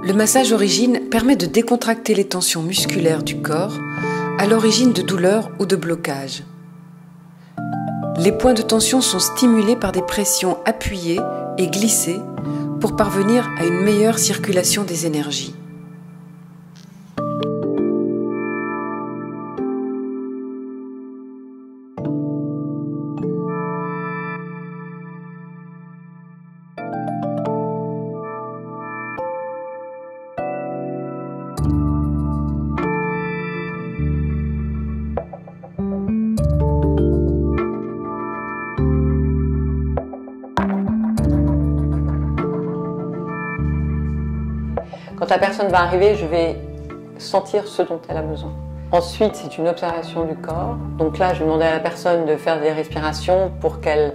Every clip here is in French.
Le massage Origine permet de décontracter les tensions musculaires du corps à l'origine de douleurs ou de blocages. Les points de tension sont stimulés par des pressions appuyées et glissées pour parvenir à une meilleure circulation des énergies. Quand la personne va arriver, je vais sentir ce dont elle a besoin. Ensuite, c'est une observation du corps. Donc là, je vais demander à la personne de faire des respirations pour qu'elle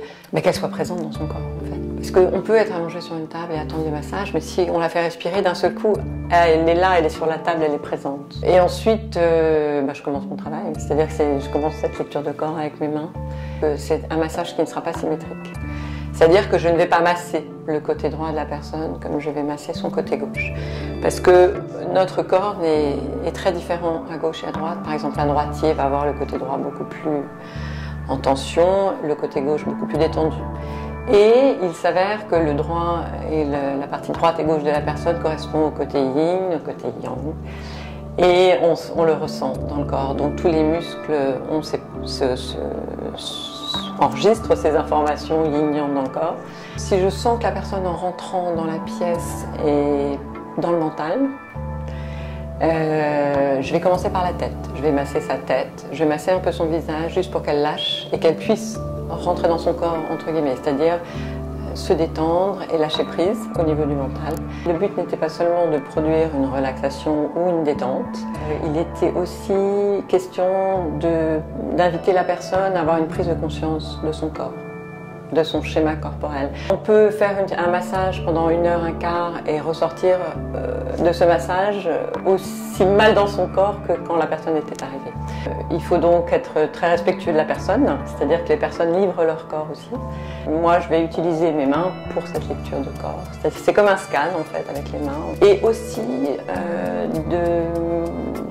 soit présente dans son corps, en fait. Parce qu'on peut être allongé sur une table et attendre des massages, mais si on la fait respirer, d'un seul coup, elle est là, elle est sur la table, elle est présente. Et ensuite, je commence mon travail. C'est-à-dire que je commence cette lecture de corps avec mes mains. C'est un massage qui ne sera pas symétrique. C'est-à-dire que je ne vais pas masser le côté droit de la personne comme je vais masser son côté gauche. Parce que notre corps est très différent à gauche et à droite. Par exemple, un droitier va avoir le côté droit beaucoup plus en tension, le côté gauche beaucoup plus détendu. Et il s'avère que le droit et la partie droite et gauche de la personne correspondent au côté yin, au côté yang. Et on le ressent dans le corps. Donc tous les muscles enregistre ces informations yin-yang dans le corps. Si je sens que la personne en rentrant dans la pièce est dans le mental, je vais commencer par la tête. Je vais masser sa tête, je vais masser un peu son visage juste pour qu'elle lâche et qu'elle puisse rentrer dans son corps, entre guillemets, c'est-à-dire se détendre et lâcher prise au niveau du mental. Le but n'était pas seulement de produire une relaxation ou une détente, il était aussi question d'inviter la personne à avoir une prise de conscience de son corps, de son schéma corporel. On peut faire un massage pendant 1h15 et ressortir de ce massage aussi mal dans son corps que quand la personne était arrivée. Il faut donc être très respectueux de la personne, c'est-à-dire que les personnes livrent leur corps aussi. Moi, je vais utiliser mes mains pour cette lecture de corps. C'est comme un scan en fait avec les mains. Et aussi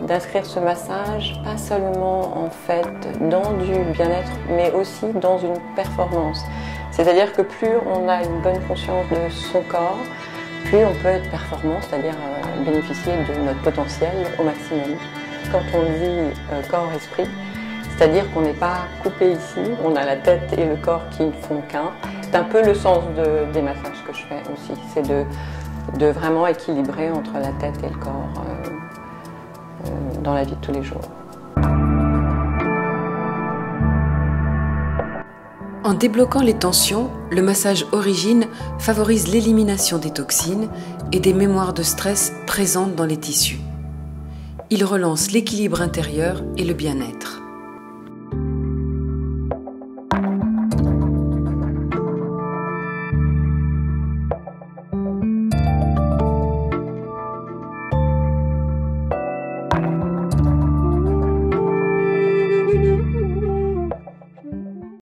d'inscrire ce massage pas seulement en fait dans du bien-être, mais aussi dans une performance. C'est-à-dire que plus on a une bonne conscience de son corps, plus on peut être performant, c'est-à-dire bénéficier de notre potentiel au maximum. Quand on dit corps-esprit, c'est-à-dire qu'on n'est pas coupé ici, on a la tête et le corps qui ne font qu'un. C'est un peu le sens des massages que je fais aussi, c'est de vraiment équilibrer entre la tête et le corps dans la vie de tous les jours. En débloquant les tensions, le massage Origine favorise l'élimination des toxines et des mémoires de stress présentes dans les tissus. Il relance l'équilibre intérieur et le bien-être.